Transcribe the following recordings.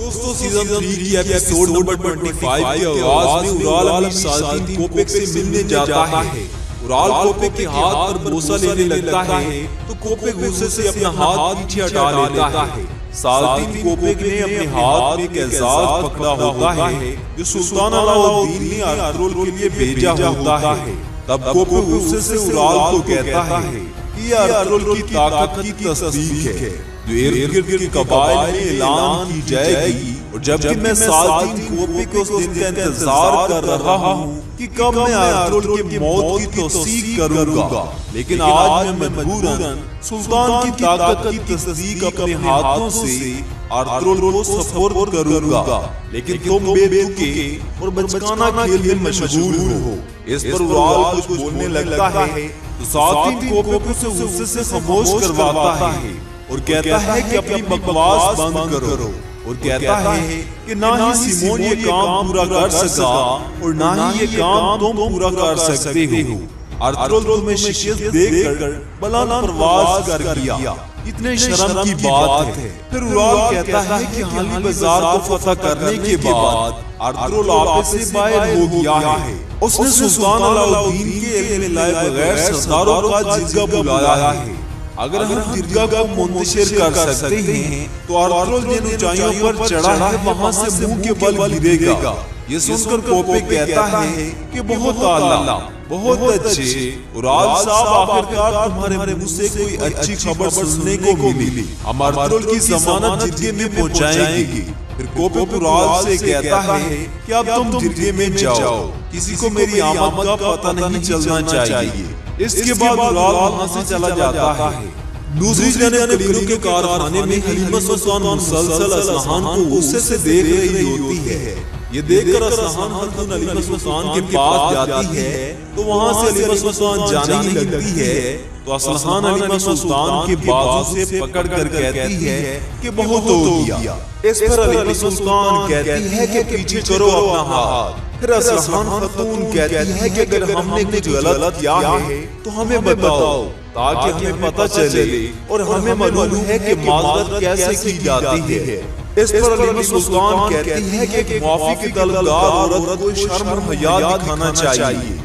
دوستو سیزن 3 کی episode number 25 کے آغاز میں اورال امیر سالدین کوپیک سے ملنے جاتا ہے۔ اورال کوپیک کے ہاتھ پر بوسہ لینے لگتا ہے تو کوپیک غصے سے اپنا ہاتھ پیچھے ہٹا لیتا ہے۔ سالدین کوپیک نے اپنے ہاتھ میں ایک اعزاز پکڑا ہوتا ہے جو سلطان علاؤالدین نے ارطغرل کے لیے بھیجا ہوتا ہے۔ تب کوپیک غصے سے اورال کو کہتا ہے کہ یہ ارطغرل کی طاقت کی تصدیق ہے جو ارد گرد کے قبائل میں اعلان کی جائے گی، اور جبکہ میں سالدین کوپیک اس دن کا انتظار کر رہا ہوں کہ کب میں ارطغرل کی موت کی تصدیق کروں گا، لیکن آج میں مجبوراً سلطان کی طاقت کی تصدیق اپنے ہاتھوں سے ارطغرل کو سپرد کروں گا، لیکن تم بے تکے اور بچکانہ کھیل میں مشغول ہو۔ اس پر اورال کچھ بولنے لگتا ہے تو سالدین کوپیک اسے غصے سے خاموش کرواتا ہے اور کہتا ہے کہ اپنی بکواس بند کرو، اور کہتا ہے کہ نہ ہی سیمون یہ کام پورا کر سکا اور نہ ہی یہ کام تم پورا کر سکتے ہو۔ ارطغرل تمہیں شکست دے کر بلند پرواز کر گیا، اتنے شرم کی بات ہے۔ پھر اورال کہتا ہے کہ حالی بازار کو فتح کرنے کے بعد ارطغرل آپے سے باہر ہو گیا ہے۔ اس نے سلطان علاؤالدین کے علم میں لائے بغیر سرداروں کا جرگہ بلایا ہے۔ اگر ہم جرگہ کو منتشر کر سکتے ہیں تو ارطغرل جن اونچائیوں پر چڑھا ہے وہاں سے منہ کے بل گرے گا۔ یہ سن کر کوپیک کہتا ہے کہ بہت اعلیٰ، بہت اچھے، اورال صاحب آخرکار تمہارے منہ سے کوئی اچھی خبر سننے کو ملی، ہم ارطغرل کی ضمانت جرگے میں پہنچائیں گے۔ پھر کوپیک اورال سے کہتا ہے کہ اب تم جرگے میں جاؤ، کسی کو میری آمد کا پتہ نہیں چلنا چاہیے۔ اس کے بعد اورال وہاں سے چلا جاتا ہے۔ دوسری جانب قلیلوں کے کارخانے میں حلیمہ سلطان مسلسل اصلحان کو غصے سے دیکھ رہی ہوتی ہے۔ یہ دیکھ کر اصلحان خاتون حلیمہ سلطان کے پاس جاتی ہے تو وہاں سے حلیمہ سلطان جانے ہی لگتی ہے تو اصلحان حلیمہ سلطان کے بازو سے پکڑ کر کہتی ہے کہ بہت ہو گیا۔ اس پر حلیمہ سلطان کہتی ہے کہ پیچھے کرو اپنا ہاتھ۔ پھر اصلحان خاتون کہتی ہے کہ اگر ہم نے کچھ غلط کیا ہے تو ہمیں بتاؤ تاکہ ہمیں پتہ چلے اور ہمیں معلوم ہے کہ معذرت کیسے کی جاتی ہے۔ اس پر حلیمہ سلطان کہتی ہے کہ ایک معافی کی طلبگار عورت کو شرم اور حیا دکھانا چاہیے۔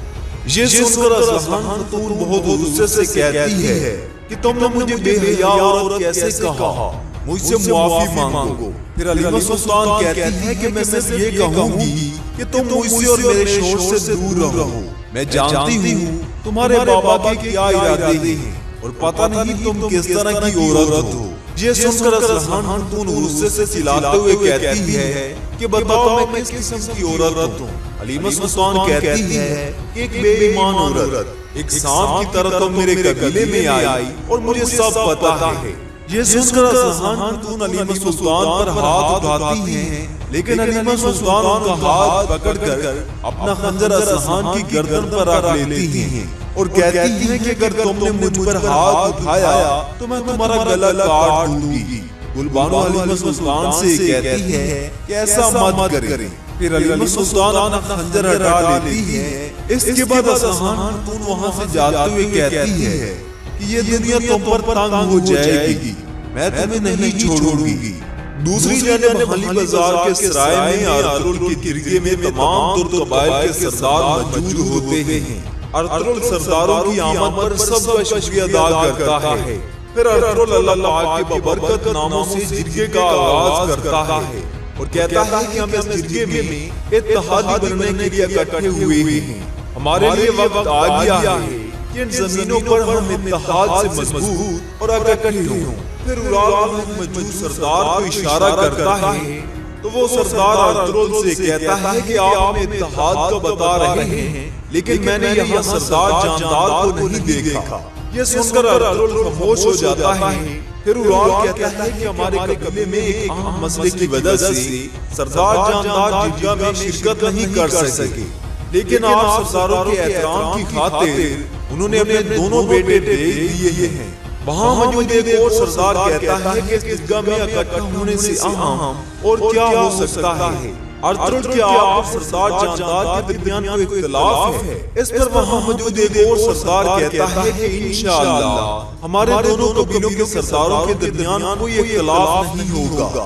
یہ سن کر اصلحان خاتون بہت غصے سے کہتی ہے کہ تم نے مجھے بے حیا عورت کیسے کہا، مجھ سے معافی مانگو۔ پھر حلیمہ سلطان کہتی ہے کہ میں صرف یہ کہوں گی کہ تم مجھ سے اور میرے شوہر سے دور رہو۔ میں جانتی ہوں تمہارے بابا کے کیا ارادے ہیں اور پتہ نہیں تم کس طرح کی عورت ہو۔ یہ سن کر اصلحان خاتون غصے سے چلاتے ہوئے کہتی ہے کہ بتاؤ میں کس قسم کی عورت ہوں۔ حلیمہ سلطان کہتی ہے کہ ایک بے ایمان عورت، ایک سانپ کی طرح تم میرے قبیلے میں آئی اور مجھے سب پتہ ہے۔ یہ سن کر اصلحان خاتون حلیمہ سلطان پر ہاتھ اٹھاتی ہیں، لیکن حلیمہ سلطان ان کا ہاتھ پکڑ کر اپنا خنجر اصلحان کی گردن پر رکھ لیتی ہیں اور کہتی ہیں کہ اگر تم نے مجھ پر ہاتھ اٹھایا تو میں تمہارا گلا کاٹ دوں گی۔ گلبانو حلیمہ سلطان سے کہتی ہے کہ ایسا مت کریں۔ پھر حلیمہ سلطان اپنا خنجر ہٹا لیتی ہے۔ اس کے بعد اصلحان خاتون وہاں سے جاتے ہوئے کہتی ہے کہ یہ دنیا تم پر تنگ ہو جائے گی، میں تمہیں نہیں چھوڑوں گی۔ دوسری جانب حلی بازار کے سرائے میں ارطغرل کے جرگے میں تمام ترک قبائل کے سردار موجود ہوتے ہیں۔ ارطغرل سرداروں کی آمد پر سب کا شکریہ ادا کرتا ہے۔ پھر ارطغرل اللہ تعالیٰ کے ببرکت ناموں سے جرگے کا آغاز کرتا ہے اور کہتا ہے کہ ہم اس جرگے میں اتحادی بننے کے لیے اکٹھے ہوئے ہیں۔ ہمارے لیے وقت آ گیا ہے کہ ان زمینوں پر ہم اتحاد سے مضبوط اور اکٹھے ہوں۔ پھر اورال ایک موجود سردار کو اشارہ کرتا ہے تو وہ سردار ارطغرل سے کہتا ہے کہ آپ اتحاد کا بتا رہے ہیں لیکن میں نے یہاں سردار جاندار کو نہیں دیکھا۔ یہ سن کر ارطغرل خاموش ہو جاتا ہے۔ پھر اورال کہتا ہے کہ ہمارے قبیلے میں ایک اہم مسئلے کی وجہ سے سردار جاندار جرگہ میں شرکت نہیں کر سکے، لیکن آپ سرداروں کے احترام کی خاطر انہوں نے اپنے دونوں بیٹے بھیج دیے ہیں۔ وہاں موجود ایک اور سردار کہتا ہے کہ اس جرگہ میں اکٹھا ہونے سے اہم اور کیا ہو سکتا ہے۔ ارطغرل کے آپ سردار جاندار کے درمیان کوئی اختلاف ہے؟ اس پر وہاں موجود ایک اور سردار کہتا ہے کہ انشاءاللہ ہمارے دونوں قبیلوں کے سرداروں کے درمیان کوئی اختلاف نہیں ہوگا۔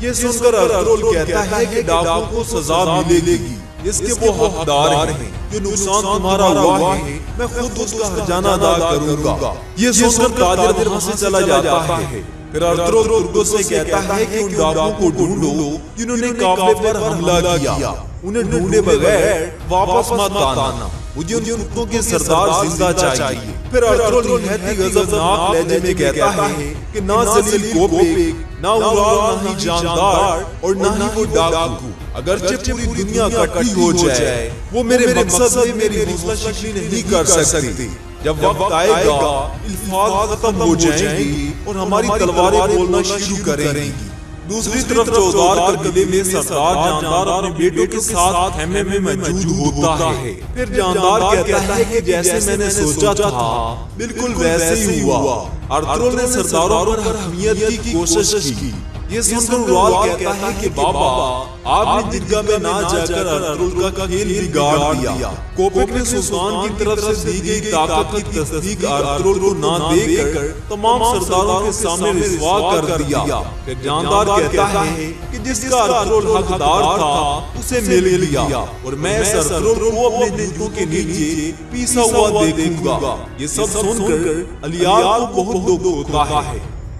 یہ سن کر ارطغرل کہتا ہے کہ ڈاکو کو سزا ملے گی، اس کے وہ حقدار ہیں، جو نقصان تمہارا ہوا ہے میں خود اس کا ہرجانہ ادا کروں گا۔ یہ سن کر تاجر وہاں سے چلا جاتا ہے۔ پھر ارطغرل ترکوں سے کہتا ہے کہ ان ڈاکوؤں کو ڈھونڈو جنہوں نے قافلے پر حملہ کیا، انہیں ڈھونڈے بغیر واپس مت آنا، مجھے ان کتوں کے سردار زندہ چاہیے۔ پھر ارطغرل نہایت ہی غضبناک لہجے میں کہتا ہے کہ نہ ذلیل کوپیک، نہ اورال، نہ ہی جاندار، اور نہ ہی وہ ڈاکو، اگرچہ پوری دنیا اکٹھی ہو جائے، وہ میرے مقصد میں میری حوصلہ شکنی نہیں کر سکتی۔ جب وقت آئے گا الفاظ ختم ہو جائیں گی اور ہماری تلواریں بولنا شروع کریں گی۔ دوسری طرف چوگار قبیلے میں سردار جاندار اپنے بیٹوں کے ساتھ خیمے میں موجود ہوتا ہے۔ پھر جاندار کہتا ہے کہ جیسے میں نے سوچا تھا بالکل ویسے ہی ہوا۔ ارطغرل نے سرداروں پر حمیت کی کوشش کی۔ یہ سن کر اورال کہتا ہے کہ بابا آپ نے درگاہ میں نہ جا کر ارطغرل کا کھیل بگاڑ دیا۔ کوپیک نے سلطان کی طرف سے دی گئی طاقت کی تصدیق ارطغرل کو نہ دے کر تمام سرداروں کے سامنے رسوا کر دیا۔ پھر جاندار کہتا ہے کہ جس کا ارطغرل حقدار تھا اسے مل لیا، اور میں اس ارطغرل کو اپنے جوتوں کے نیچے پیسا ہوا دیکھوں گا۔ یہ سب سن کر الیار کو بہت دکھ ہوتا ہے۔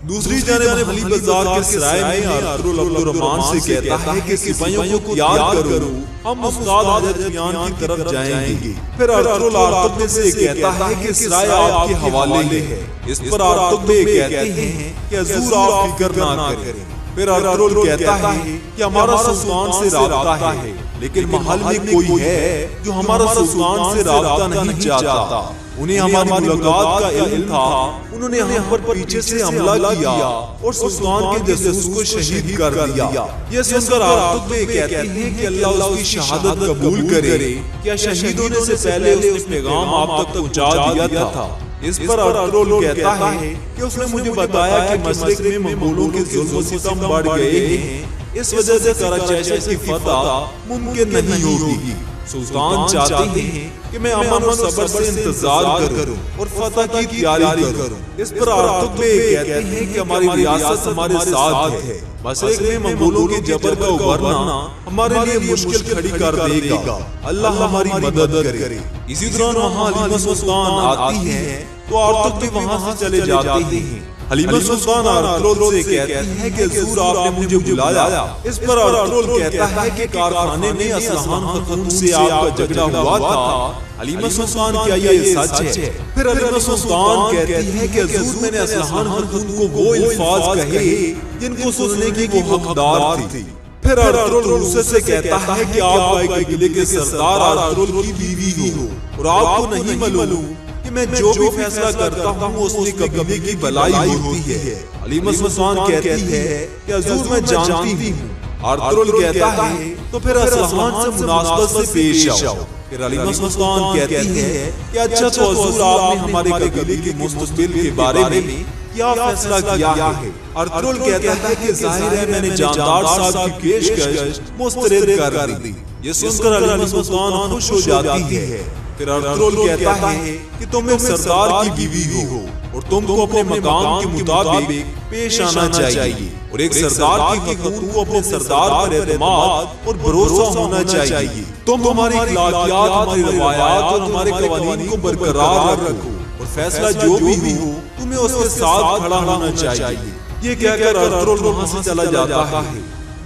دوسری جانب علی بازار کے سرائے میں ارطغرل عبدالرحمن سے کہتا ہے کہ سپاہیوں کو یاد کرو، ہم استاد حضرت یان کی طرف جائیں گے۔ پھر ارطغرل آرتغرل سے کہتا ہے کہ سرائے آپ کے حوالے ہے۔ اس پر آرتغرل کہتے ہیں کہ حضور آپ فکر نہ کریں۔ پھر ارطغرل کہتا ہے کہ ہمارا سلطان سے رابطہ ہے، لیکن محل میں کوئی ہے جو ہمارا سلطان سے رابطہ نہیں چاہتا۔ انہیں ہماری ملاقات کا علم تھا، انہوں نے ہم پر پیچھے سے حملہ کیا اور سلطان کے جاسوس کو شہید کر دیا۔ یہ سن کر ارطغرل کہتے ہیں کہ اللہ اس کی شہادت قبول کرے، کیا شہید ہونے سے پہلے اس نے پیغام آپ تک پہنچا دیا تھا؟ اس پر ارطغرل کہتا ہے کہ اس نے مجھے بتایا کہ مشرق میں منگولوں کے ظلم و ستم بڑھ گئے ہیں، اس وجہ سے قراچیشا کی فتح ممکن نہیں ہوگی۔ سلطان چاہتے ہیں کہ میں امن و صبر سے انتظار کروں اور فتح کی تیاری کروں۔ اس پر ارطغرل کہتے ہیں کہ ہماری ریاست ہمارے ساتھ ہے، مشرق میں منگولوں کے جبر کا ابھرنا ہمارے لیے مشکل کھڑی کر دے گا، اللہ ہماری مدد کرے۔ اسی دوران وہاں حلیمہ سلطان آتی ہے تو ارطغرل وہاں سے چلے جاتے ہیں۔ حلیمہ سلطان ارطغرل سے کہتی ہے کہ حضور آپ نے مجھے بلایا۔ اس پر ارطغرل کہتا ہے کہ کارخانے میں اصلحان خاتون سے آپ کا جھگڑا ہوا تھا۔ حلیمہ سلطان کیا یہ سچ ہے؟ پھر حلیمہ سلطان کہتی ہے کہ حضور میں نے اصلحان خاتون کو وہ الفاظ کہے جن کو سننے کی وہ حقدار تھی۔ پھر ارطغرل غصے سے کہتا ہے کہ آپ ایک قبیلے کے سردار ارطغرل کی بیوی ہو اور آپ کو نہیں معلوم کہ میں جو بھی فیصلہ کرتا ہوں اس میں قبیلے کی بھلائی ہوتی ہے۔ حلیمہ سلطان کہتی ہے کہ حضور میں جانتی ہوں۔ ارطغرل کہتا ہے تو پھر اصلحان سے مناسبت سے پیش آؤ۔ پھر حلیمہ سلطان کہتی ہے کہ اچھا تو حضور آپ نے ہمارے قبیلے کے مستقبل کے بارے میں کیا فیصلہ کیا ہے؟ ارطغرل کہتا ہے کہ ظاہر ہے میں نے جاندار صاحب کی پیشکش مسترد کر دی۔ یہ سن کر حلیمہ سلطان خوش ہو جاتی ہے۔ پھر ارطغرل کہتا ہے کہ تم ایک سردار کی بیوی ہو اور تم کو اپنے مقام کے مطابق پیش آنا چاہیے، اور ایک سردار کی خاتون کو اپنے سردار پر اعتماد اور بھروسہ ہونا چاہیے۔ تم ہماری اخلاقیات، ہماری روایات اور ہمارے قوانین کو برقرار رکھو، اور فیصلہ جو بھی ہو تمہیں اس کے ساتھ کھڑا ہونا چاہیے۔ یہ کہہ کر ارطغرل وہاں سے چلا جاتا ہے۔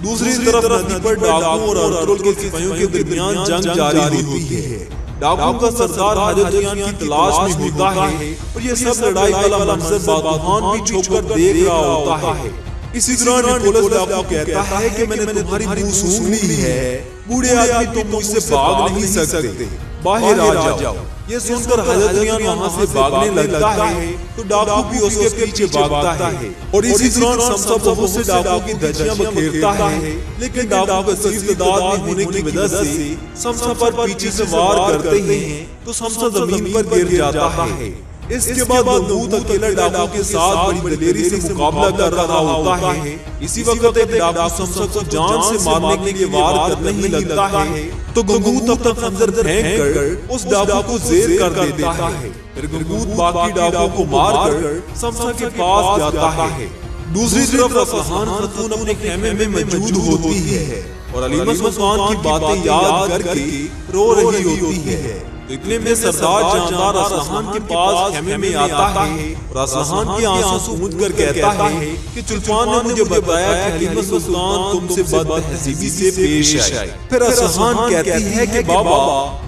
دوسری طرف ندی پر ڈاکو اور ارطغرل کے سپاہیوں کے درمیان جنگ جاری ہوتی ہے۔ ڈاکو کا سردار حضرت یان کی تلاش میں ہوتا ہے اور یہ سب لڑائی والا منظر بادوحان بھی چھپ کر دیکھ رہا ہوتا ہے۔ اسی دوران نیکولس ڈاکو کہتا ہے کہ میں نے تمہاری بو سونگھ لی ہے، بوڑھے آدمی تم مجھ سے بھاگ نہیں سکتے، باہر آ جاؤ۔ یہ سن کر حضرت یان وہاں سے بھاگنے لگتا ہے تو ڈاکو بھی اس کے پیچھے بھاگتا ہے، اور اسی دوران سمسا بہت سے ڈاکو کی دھجیاں بکھیرتا ہے، لیکن ڈاکو کثیر تعداد میں ہونے کی وجہ سے سمسا پر پیچھے سے وار کرتے ہیں تو سمسا زمین پر گر جاتا ہے۔ اس کے بعد بندوق اکیلا ڈاکو کے ساتھ بڑی دلیری سے مقابلہ کر رہا ہوتا ہے۔ اسی وقت ایک ڈاکو سمسا کو جان سے مارنے کے لیے وار کرنے ہی لگتا ہے تو گنگوت اپنا خنجر پھینک کر اس ڈاکو کو زیر کر دیتا ہے۔ پھر گنگوت باقی ڈاکو کو مار کر سمسا کے پاس جاتا ہے۔ دوسری طرف اسلحان خاتون اپنے خیمے میں موجود ہوتی ہے اور علی مسلمان کی باتیں یاد کر کے رو رہی ہوتی ہے۔ تو اتنے میں سردار جاندار اسلحان کے پاس خیمے میں آتا ہے اور اسلحان کے آنسو پونچھ کر کہتا ہے کہ چلفان نے مجھے بتایا کہ علی مسلمان تم سے بد تہذیبی سے پیش آئے۔ پھر اسلحان کہتی ہے کہ بابا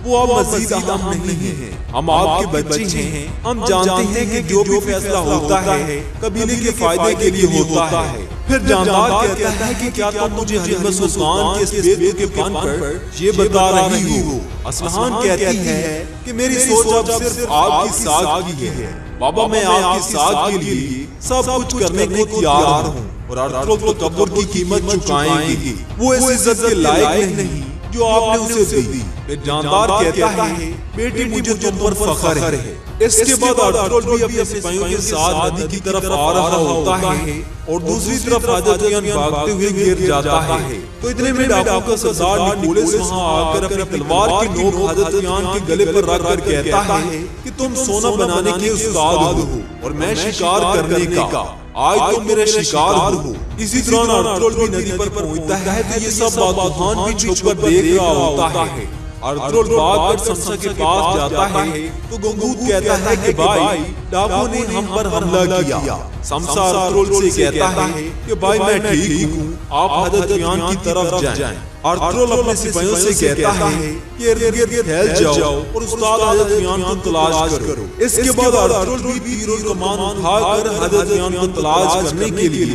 وہ اب مزید اہم نہیں ہے، ہم آپ کے بچے ہیں، ہم جانتے ہیں کہ جو بھی فیصلہ ہوتا ہے قبیلے کے فائدے کے لیے ہوتا ہے۔ پھر جاندار کہتا ہے کہ کیا تم مجھے حلیمہ سلطان کے اس بیدو کے پن پر یہ بتا رہی ہو؟ اسلحان کہتی ہے کہ میری سوچ اب صرف آپ کی ساتھ کی ہے بابا، میں آپ کی ساتھ کے لیے سب کچھ کرنے کو تیار ہوں اور ارطغرل تکبر کی قیمت چکائیں گی، وہ اس عزت کے لائق نہیں جو آپ نے اسے دی۔ پھر جاندار کہتا ہے بیٹی مجھے تم پر فخر ہے۔ اس کے بعد ارطغرل بھی اپنے سپاہیوں کے ساتھ ندی کی طرف آ رہا ہوتا ہے اور دوسری طرف حاجت جان بھاگتے ہوئے گر جاتا ہے۔ تو اتنے میں ڈاکو کا سردار نیکولس وہاں آ کر اپنی تلوار کی نوک حاجت جان کے گلے پر رکھ کر کہتا ہے کہ تم سونا بنانے کے استاد ہو اور میں شکار کرنے کا، آج تم میرے شکار ہو۔ اسی طرح ارطغرل بھی ندی پر پہنچتا ہے تو یہ سب بادشاہ بھی چھپ کر دیکھ رہا ہوتا ہے۔ ارطغرل بھاگ کر سمسا کے پاس جاتا ہے تو گنگوت کہتا ہے کہ بھائی ڈاکو نے ہم پر حملہ کیا۔ سمسا ارطغرل سے کہتا ہے کہ بھائی میں ٹھیک ہوں، آپ حاجت جان کی طرف جائیں۔ ارطغرل اپنے سپاہیوں سے کہتا ہے کہ ارد گرد پھیل جاؤ اور استاد حاجت جان کو تلاش کرو۔ اس کے بعد ارطغرل بھی تیر و کمان اٹھا کر حاجت جان کو تلاش کرنے کے لیے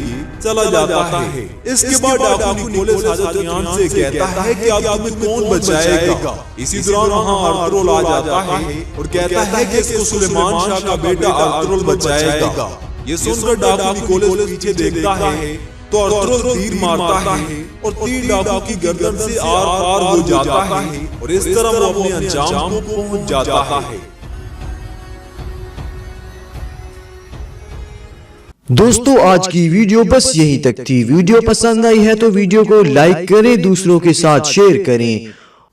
چلا جاتا ہے۔ اس کے بعد ڈاکو نیکولس حاجت جان سے کہتا ہے کہ اب تمہیں کون بچائے گا؟ اسی دوران وہاں ارطغرل آ جاتا ہے اور کہتا ہے کہ اس کو سلیمان شاہ کا بیٹا ارطغرل بچائے گا۔ یہ سن کر ڈاکو نیکولس پیچھے دیکھتا ہے تو ارطغرل تیر مارتا ہے اور تیر ڈاکو کی گردن سے آر پار ہو جاتا ہے اور اس طرح وہ اپنے انجام کو پہنچ جاتا ہے۔ دوستو آج کی ویڈیو بس یہی تک تھی۔ ویڈیو پسند آئی ہے تو ویڈیو کو لائک کریں، دوسروں کے ساتھ شیئر کریں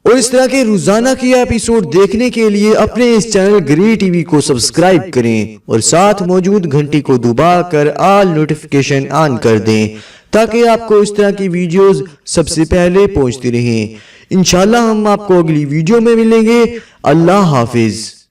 اور اس طرح کے روزانہ کے ایپیسوڈ دیکھنے کے لیے اپنے اس چینل گری ٹی وی کو سبسکرائب کریں اور ساتھ موجود گھنٹی کو دبا کر آل نوٹیفیکیشن آن کر دیں تاکہ آپ کو اس طرح کی ویڈیوز سب سے پہلے پہنچتی رہیں۔ انشاءاللہ ہم آپ کو اگلی ویڈیو میں ملیں گے۔ اللہ حافظ۔